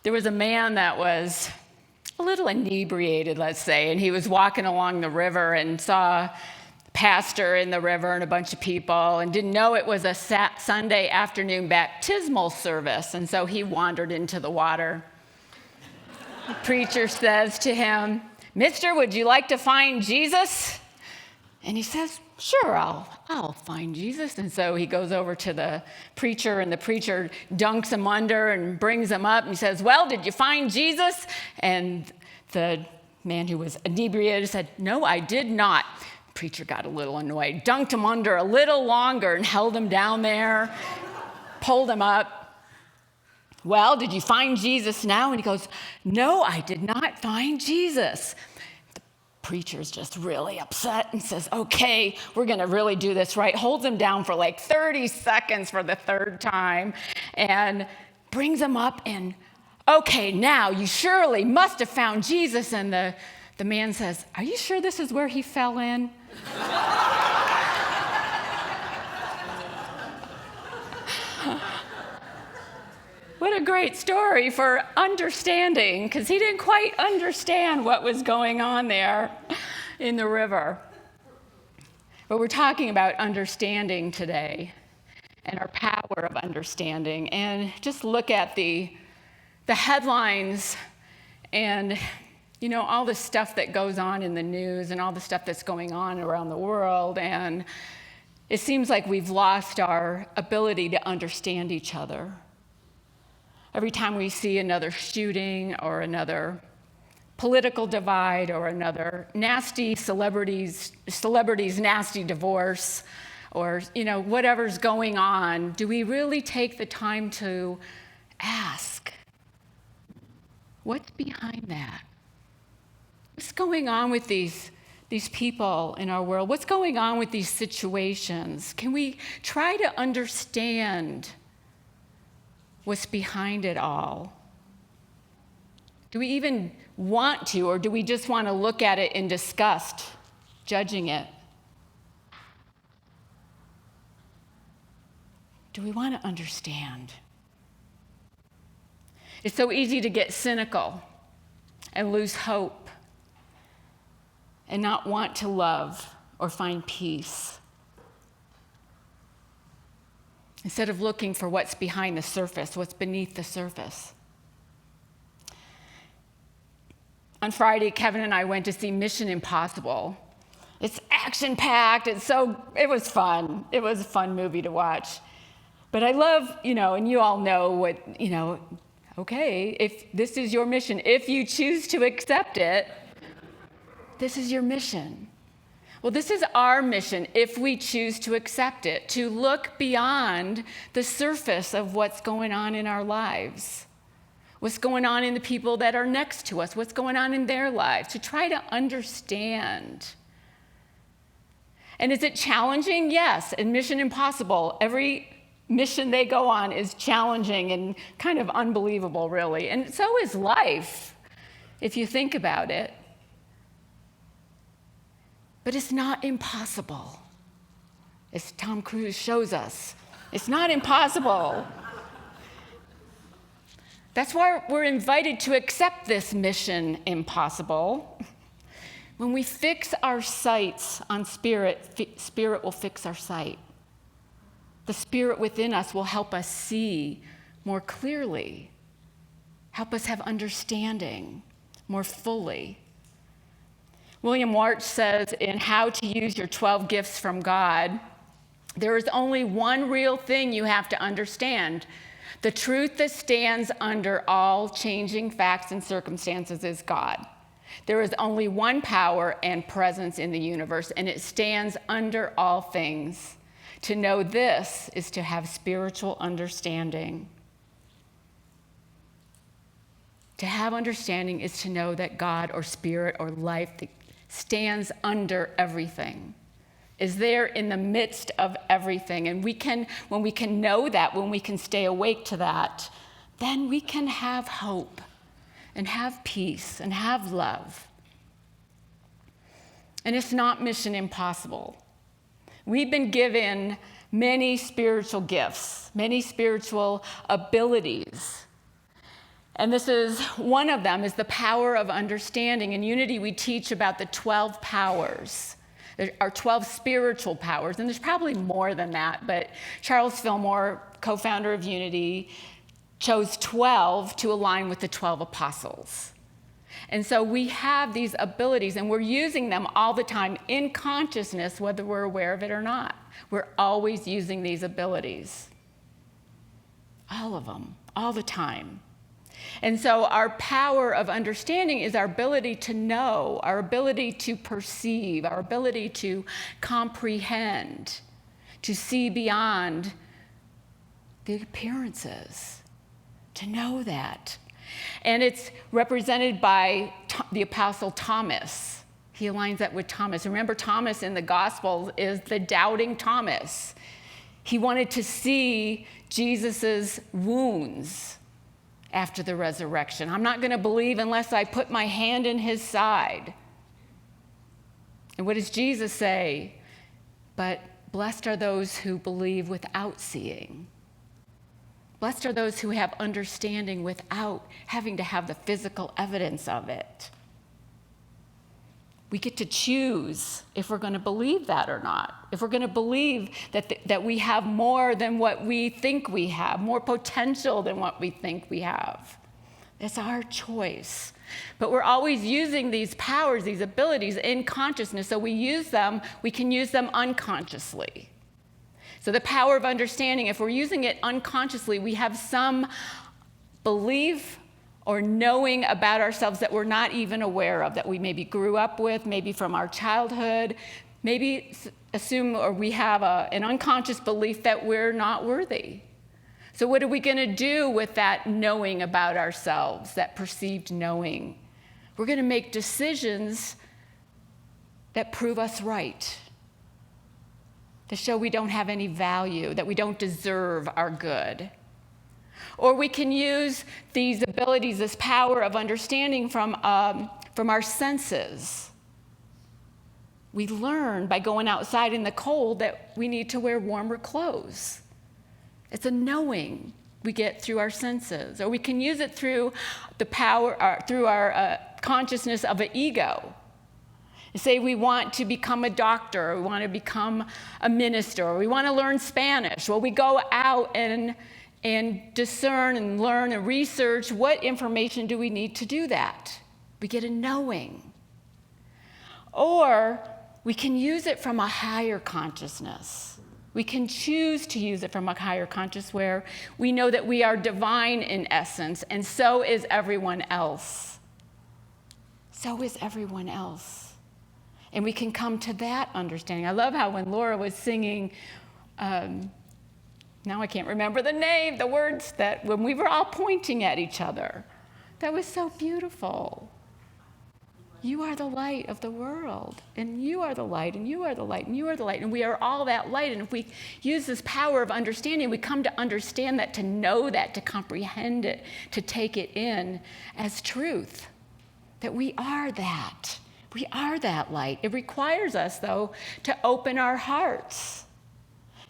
There was a man that was a little inebriated, let's say, and he was walking along the river and saw a pastor in the river and a bunch of people and didn't know it was a Sunday afternoon baptismal service, and so he wandered into the water. The preacher says to him, "Mister, would you like to find Jesus?" And he says, "Sure, I'll find Jesus." And so he goes over to the preacher, and the preacher dunks him under and brings him up. And he says, "Well, did you find Jesus?" And the man who was inebriated said, "No, I did not." The preacher got a little annoyed, dunked him under a little longer and held him down there, pulled him up. "Well, did you find Jesus now?" And he goes, "No, I did not find Jesus." Preacher's just really upset and says, "Okay, we're going to really do this right." Holds him down for like 30 seconds for the third time and brings him up and, "Okay, now you surely must have found Jesus." And the man says, "Are you sure this is where he fell in?" What a great story for understanding, because he didn't quite understand what was going on there in the river. But we're talking about understanding today and our power of understanding. And just look at the headlines and, all the stuff that goes on in the news and all the stuff that's going on around the world. And it seems like we've lost our ability to understand each other. Every time we see another shooting or another political divide or another nasty celebrities nasty divorce or, whatever's going on, do we really take the time to ask, what's behind that? What's going on with these people in our world? What's going on with these situations? Can we try to understand what's behind it all? Do we even want to, or do we just want to look at it in disgust, judging it? Do we want to understand? It's so easy to get cynical and lose hope and not want to love or find peace, instead of looking for what's behind the surface, what's beneath the surface. On Friday, Kevin and I went to see Mission Impossible. It's action-packed. It was fun. It was a fun movie to watch. But I love, and you all know what, okay, if this is your mission, if you choose to accept it, this is your mission. Well, this is our mission if we choose to accept it, to look beyond the surface of what's going on in our lives, what's going on in the people that are next to us, what's going on in their lives, to try to understand. And is it challenging? Yes. In Mission Impossible, every mission they go on is challenging and kind of unbelievable, really. And so is life, if you think about it. But it's not impossible. As Tom Cruise shows us, it's not impossible. That's why we're invited to accept this mission impossible. When we fix our sights on Spirit, Spirit will fix our sight. The Spirit within us will help us see more clearly, help us have understanding more fully. William Warch says in How to Use Your 12 Gifts from God, there is only one real thing you have to understand. The truth that stands under all changing facts and circumstances is God. There is only one power and presence in the universe, and it stands under all things. To know this is to have spiritual understanding. To have understanding is to know that God or Spirit or life stands under everything, is there in the midst of everything. And when we can know that, when we can stay awake to that, then we can have hope and have peace and have love. And it's not mission impossible. We've been given many spiritual gifts, many spiritual abilities. And this is one of them, is the power of understanding. In Unity, we teach about the 12 powers. There are 12 spiritual powers, and there's probably more than that, but Charles Fillmore, co-founder of Unity, chose 12 to align with the 12 apostles. And so we have these abilities, and we're using them all the time in consciousness, whether we're aware of it or not. We're always using these abilities. All of them, all the time. And so our power of understanding is our ability to know, our ability to perceive, our ability to comprehend, to see beyond the appearances, to know that. And it's represented by the Apostle Thomas. He aligns that with Thomas. Remember, Thomas in the Gospels is the doubting Thomas. He wanted to see Jesus's wounds after the resurrection. I'm not going to believe unless I put my hand in his side. And what does Jesus say? But blessed are those who believe without seeing. Blessed are those who have understanding without having to have the physical evidence of it. We get to choose if we're going to believe that or not. If we're going to believe that we have more than what we think we have, more potential than what we think we have. It's our choice. But we're always using these powers, these abilities in consciousness, so we can use them unconsciously. So the power of understanding, if we're using it unconsciously, we have some belief or knowing about ourselves that we're not even aware of, that we maybe grew up with, maybe from our childhood, maybe assume or we have an unconscious belief that we're not worthy. So what are we going to do with that knowing about ourselves, that perceived knowing? We're going to make decisions that prove us right, to show we don't have any value, that we don't deserve our good. Or we can use these abilities, this power of understanding from our senses. We learn by going outside in the cold that we need to wear warmer clothes. It's a knowing we get through our senses. Or we can use it through the power, through our consciousness of an ego. Say we want to become a doctor, or we want to become a minister, or we want to learn Spanish. Well, we go out and discern and learn and research what information do we need to do that. We get a knowing. Or we can use it from a higher consciousness. We can choose to use it from a higher consciousness where we know that we are divine in essence, and so is everyone else. So is everyone else. And we can come to that understanding. I love how when Laura was singing, now I can't remember the words that when we were all pointing at each other. That was so beautiful. You are the light of the world, and you are the light, and you are the light, and you are the light, and we are all that light. And if we use this power of understanding, we come to understand that, to know that, to comprehend it, to take it in as truth, that we are that. We are that light. It requires us, though, to open our hearts.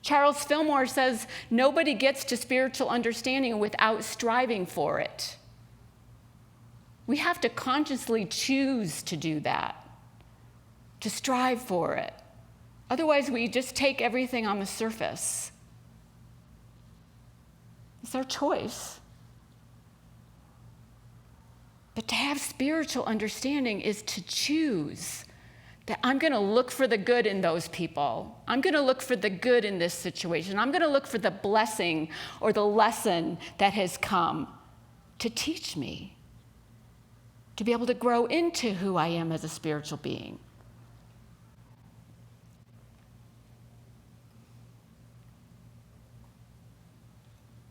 Charles Fillmore says, nobody gets to spiritual understanding without striving for it. We have to consciously choose to do that, to strive for it. Otherwise, we just take everything on the surface. It's our choice. But to have spiritual understanding is to choose that I'm going to look for the good in those people. I'm going to look for the good in this situation. I'm going to look for the blessing or the lesson that has come to teach me, to be able to grow into who I am as a spiritual being.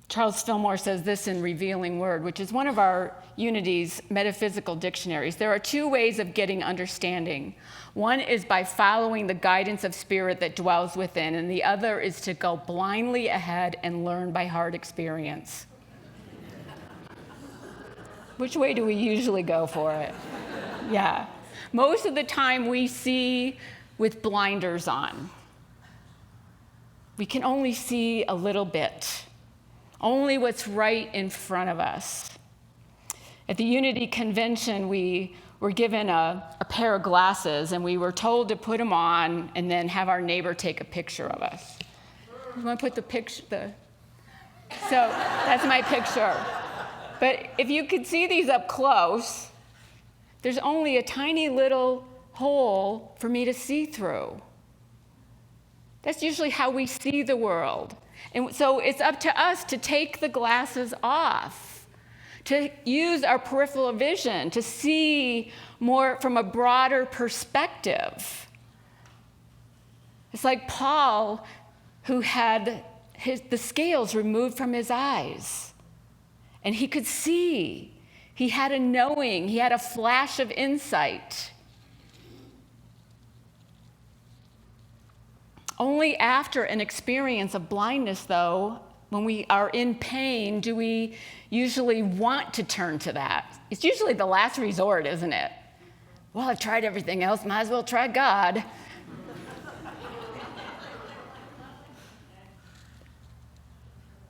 Charles Fillmore says this in Revealing Word, which is one of our Unity's metaphysical dictionaries. There are two ways of getting understanding. One is by following the guidance of spirit that dwells within, and the other is to go blindly ahead and learn by hard experience. Which way do we usually go for it? Yeah. Most of the time we see with blinders on. We can only see a little bit. Only what's right in front of us. At the Unity Convention, we were given a pair of glasses, and we were told to put them on and then have our neighbor take a picture of us. You want to put the picture? So that's my picture. But if you could see these up close, there's only a tiny little hole for me to see through. That's usually how we see the world. And so it's up to us to take the glasses off, to use our peripheral vision, to see more from a broader perspective. It's like Paul, who had the scales removed from his eyes, and he could see. He had a knowing, he had a flash of insight. Only after an experience of blindness, though, when we are in pain, do we usually want to turn to that. It's usually the last resort, isn't it? Well, I've tried everything else, might as well try God.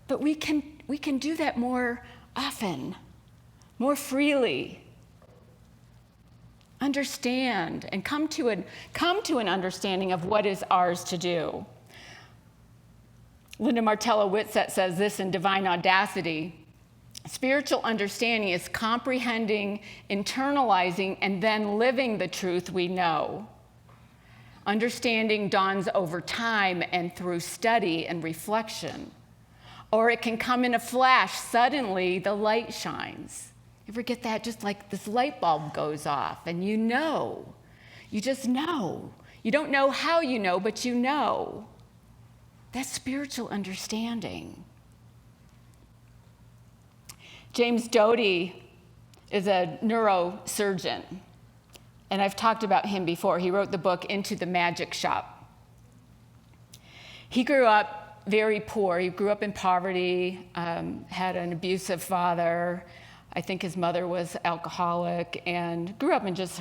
But we can do that more often, more freely. Understand and come to an understanding of what is ours to do. Linda Martella Whitsett says this in Divine Audacity: spiritual understanding is comprehending, internalizing, and then living the truth we know. Understanding dawns over time and through study and reflection. Or it can come in a flash. Suddenly, the light shines. You ever get that? Just like this light bulb goes off, and you know. You just know. You don't know how you know, but you know. That's spiritual understanding. James Doty is a neurosurgeon, and I've talked about him before. He wrote the book Into the Magic Shop. He grew up very poor. He grew up in poverty, had an abusive father. I think his mother was alcoholic, and grew up in just,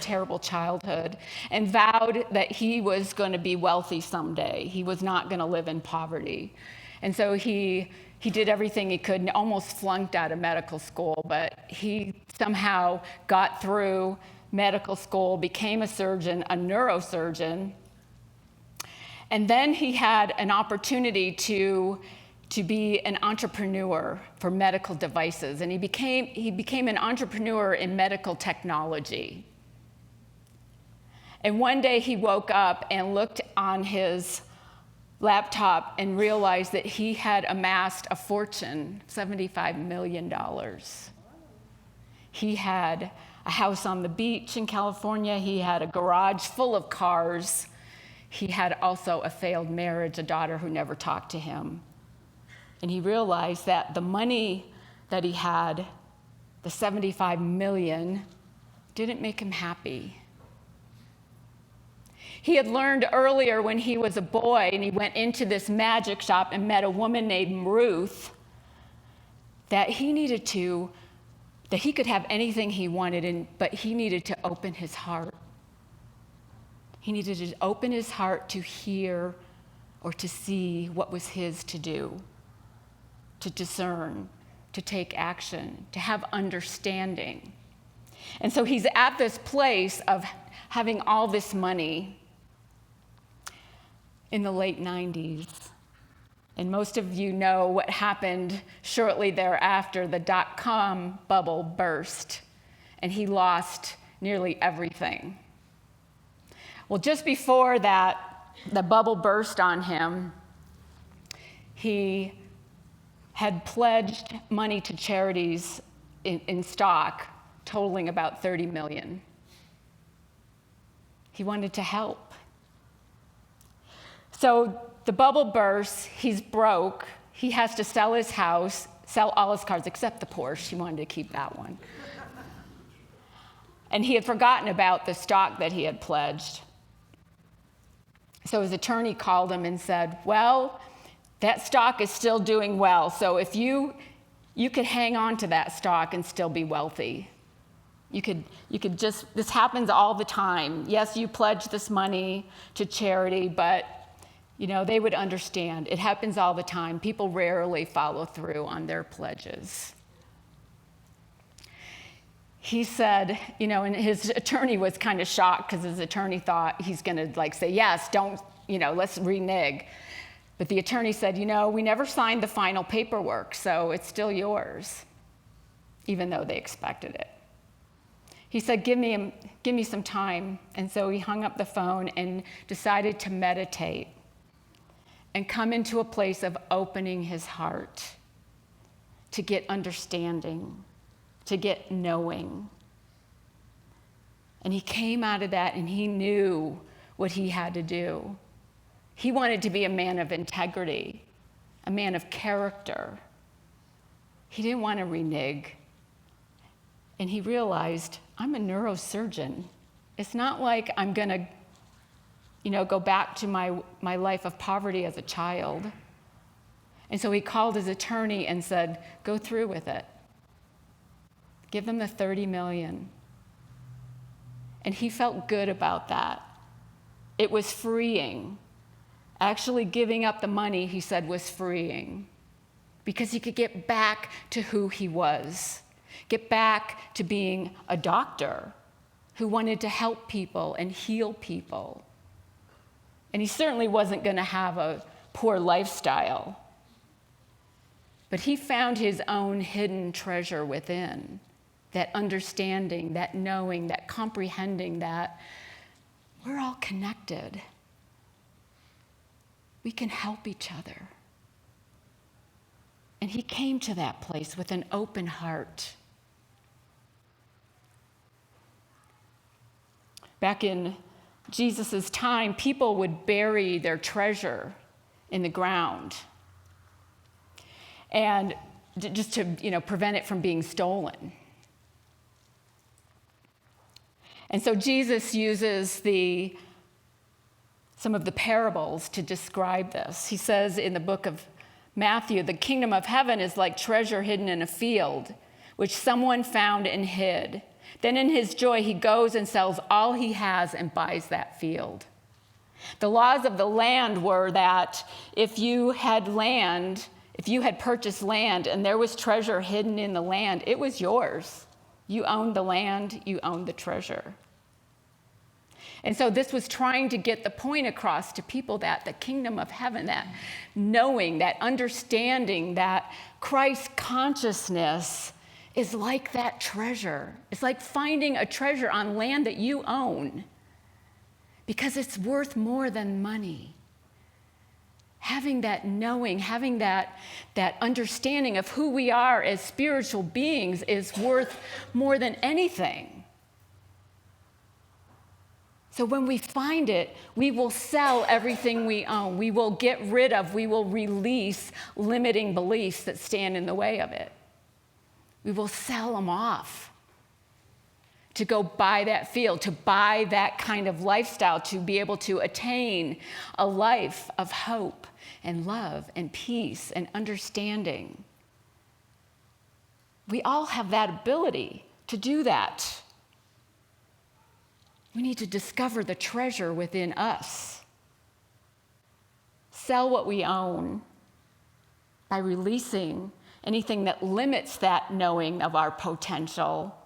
terrible childhood, and vowed that he was going to be wealthy someday. He was not going to live in poverty. And so he did everything he could and almost flunked out of medical school, but he somehow got through medical school, became a surgeon, a neurosurgeon. And then he had an opportunity to be an entrepreneur for medical devices, and he became an entrepreneur in medical technology. And one day he woke up and looked on his laptop and realized that he had amassed a fortune, $75 million. He had a house on the beach in California. He had a garage full of cars. He had also a failed marriage, a daughter who never talked to him. And he realized that the money that he had, the $75 million, didn't make him happy. He had learned earlier when he was a boy and he went into this magic shop and met a woman named Ruth that he could have anything he wanted, but he needed to open his heart. He needed to open his heart to hear or to see what was his to do, to discern, to take action, to have understanding. And so he's at this place of having all this money in the late 90s. And most of you know what happened shortly thereafter. The dot-com bubble burst, and he lost nearly everything. Well, just before that, the bubble burst on him, he had pledged money to charities in stock, totaling about $30 million. He wanted to help. So the bubble bursts, he's broke, he has to sell his house, sell all his cars except the Porsche. He wanted to keep that one. And he had forgotten about the stock that he had pledged. So his attorney called him and said, well, that stock is still doing well, so if you could hang on to that stock and still be wealthy. You could just, this happens all the time. Yes, you pledge this money to charity, but they would understand. It happens all the time. People rarely follow through on their pledges. he said, and his attorney was kind of shocked because his attorney thought he's going to say, yes, don't, let's renege. But the attorney said, we never signed the final paperwork, so it's still yours, even though they expected it. He said, give me some time. And so he hung up the phone and decided to meditate and come into a place of opening his heart to get understanding, to get knowing. And he came out of that and he knew what he had to do. He wanted to be a man of integrity, a man of character. He didn't want to renege. And he realized, I'm a neurosurgeon. It's not like I'm going to, go back to my life of poverty as a child. And so he called his attorney and said, go through with it. Give them the $30 million. And he felt good about that. It was freeing. Actually giving up the money, he said, was freeing. Because he could get back to who he was. Get back to being a doctor who wanted to help people and heal people. And he certainly wasn't going to have a poor lifestyle. But he found his own hidden treasure within, that understanding, that knowing, that comprehending that we're all connected. We can help each other. And he came to that place with an open heart. Back in Jesus' time, people would bury their treasure in the ground, and just to prevent it from being stolen. And so Jesus uses some of the parables to describe this. He says in the book of Matthew, the kingdom of heaven is like treasure hidden in a field, which someone found and hid. Then in his joy, he goes and sells all he has and buys that field. The laws of the land were that if you had purchased land and there was treasure hidden in the land, it was yours. You owned the land, you owned the treasure. And so this was trying to get the point across to people that the kingdom of heaven, that knowing, that understanding, that Christ consciousness is like that treasure. It's like finding a treasure on land that you own because it's worth more than money. Having that knowing, having that understanding of who we are as spiritual beings is worth more than anything. So when we find it, we will sell everything we own. We will we will release limiting beliefs that stand in the way of it. We will sell them off to go buy that field, to buy that kind of lifestyle, to be able to attain a life of hope and love and peace and understanding. We all have that ability to do that. We need to discover the treasure within us. Sell what we own by releasing anything that limits that knowing of our potential.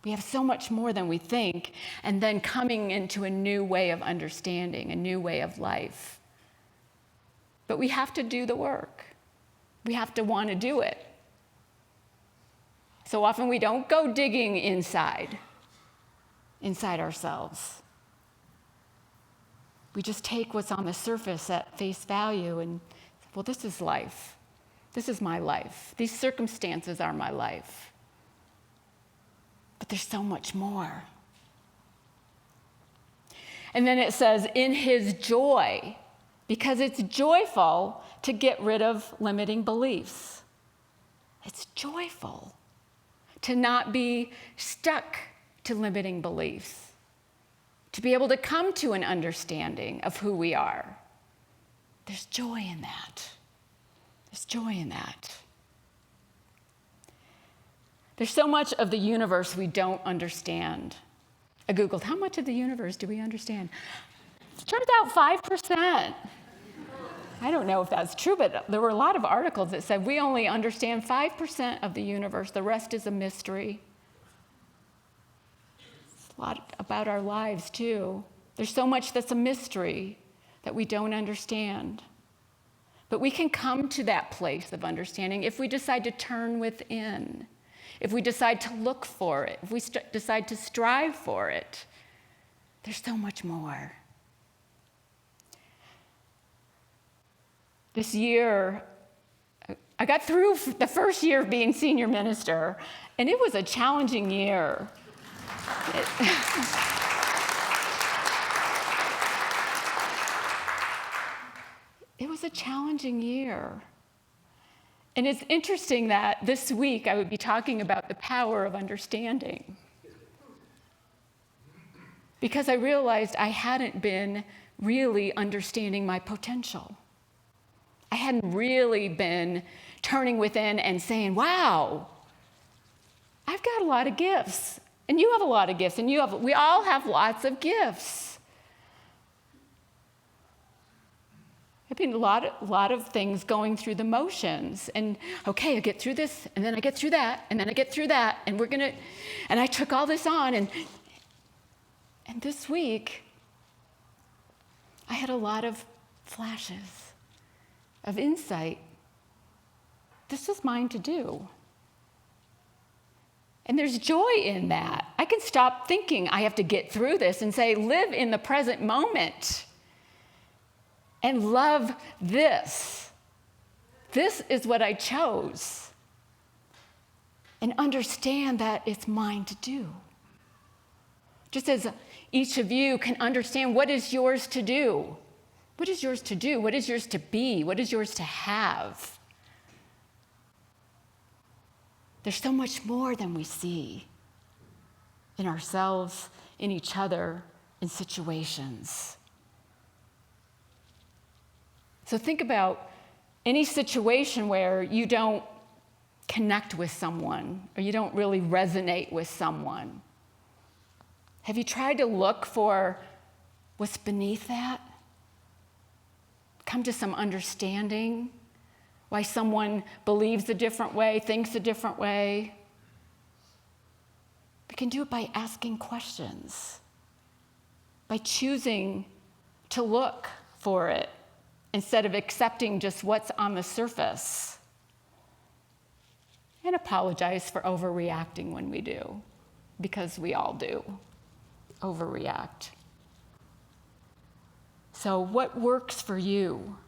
We have so much more than we think, and then coming into a new way of understanding, a new way of life. But we have to do the work. We have to want to do it. So often we don't go digging inside ourselves. We just take what's on the surface at face value and, well, this is life. This is my life. These circumstances are my life. But there's so much more. And then it says, in his joy, because it's joyful to get rid of limiting beliefs. It's joyful to not be stuck to limiting beliefs, to be able to come to an understanding of who we are. There's joy in that. There's joy in that. There's so much of the universe we don't understand. I Googled, how much of the universe do we understand? It turns out 5%. I don't know if that's true, but there were a lot of articles that said we only understand 5% of the universe. The rest is a mystery. lot about our lives, too. There's so much that's a mystery that we don't understand. But we can come to that place of understanding if we decide to turn within, if we decide to look for it, if we decide to strive for it. There's so much more. This year, I got through the first year of being senior minister, and it was a challenging year. It was a challenging year. And it's interesting that this week I would be talking about the power of understanding. Because I realized I hadn't been really understanding my potential. I hadn't really been turning within and saying, wow, I've got a lot of gifts. And you have a lot of gifts. And we all have lots of gifts. I've been a lot of things going through the motions. And okay, I get through this, and then I get through that, and then I get through that, and and I took all this on. And this week, I had a lot of flashes of insight. This is mine to do. And there's joy in that. I can stop thinking I have to get through this and say, live in the present moment and love this. This is what I chose. And understand that it's mine to do. Just as each of you can understand what is yours to do. What is yours to do? What is yours to be? What is yours to have? There's so much more than we see in ourselves, in each other, in situations. So think about any situation where you don't connect with someone or you don't really resonate with someone. Have you tried to look for what's beneath that? Come to some understanding? Why someone believes a different way, thinks a different way. We can do it by asking questions, by choosing to look for it instead of accepting just what's on the surface. And apologize for overreacting when we do, because we all do overreact. So what works for you?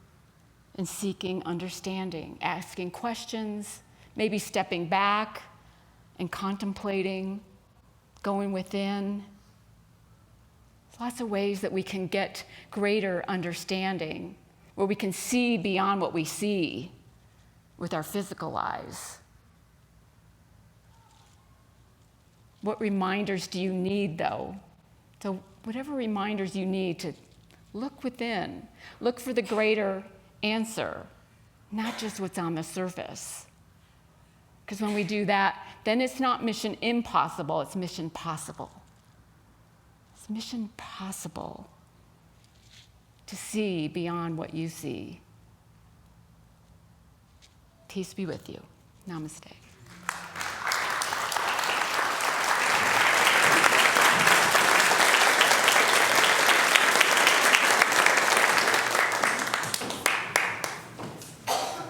In seeking understanding, asking questions, maybe stepping back and contemplating, going within. There's lots of ways that we can get greater understanding, where we can see beyond what we see with our physical eyes. What reminders do you need, though? So whatever reminders you need to look within, look for the greater answer, not just what's on the surface. Because when we do that, then it's not mission impossible, it's mission possible. It's mission possible to see beyond what you see. Peace be with you. Namaste.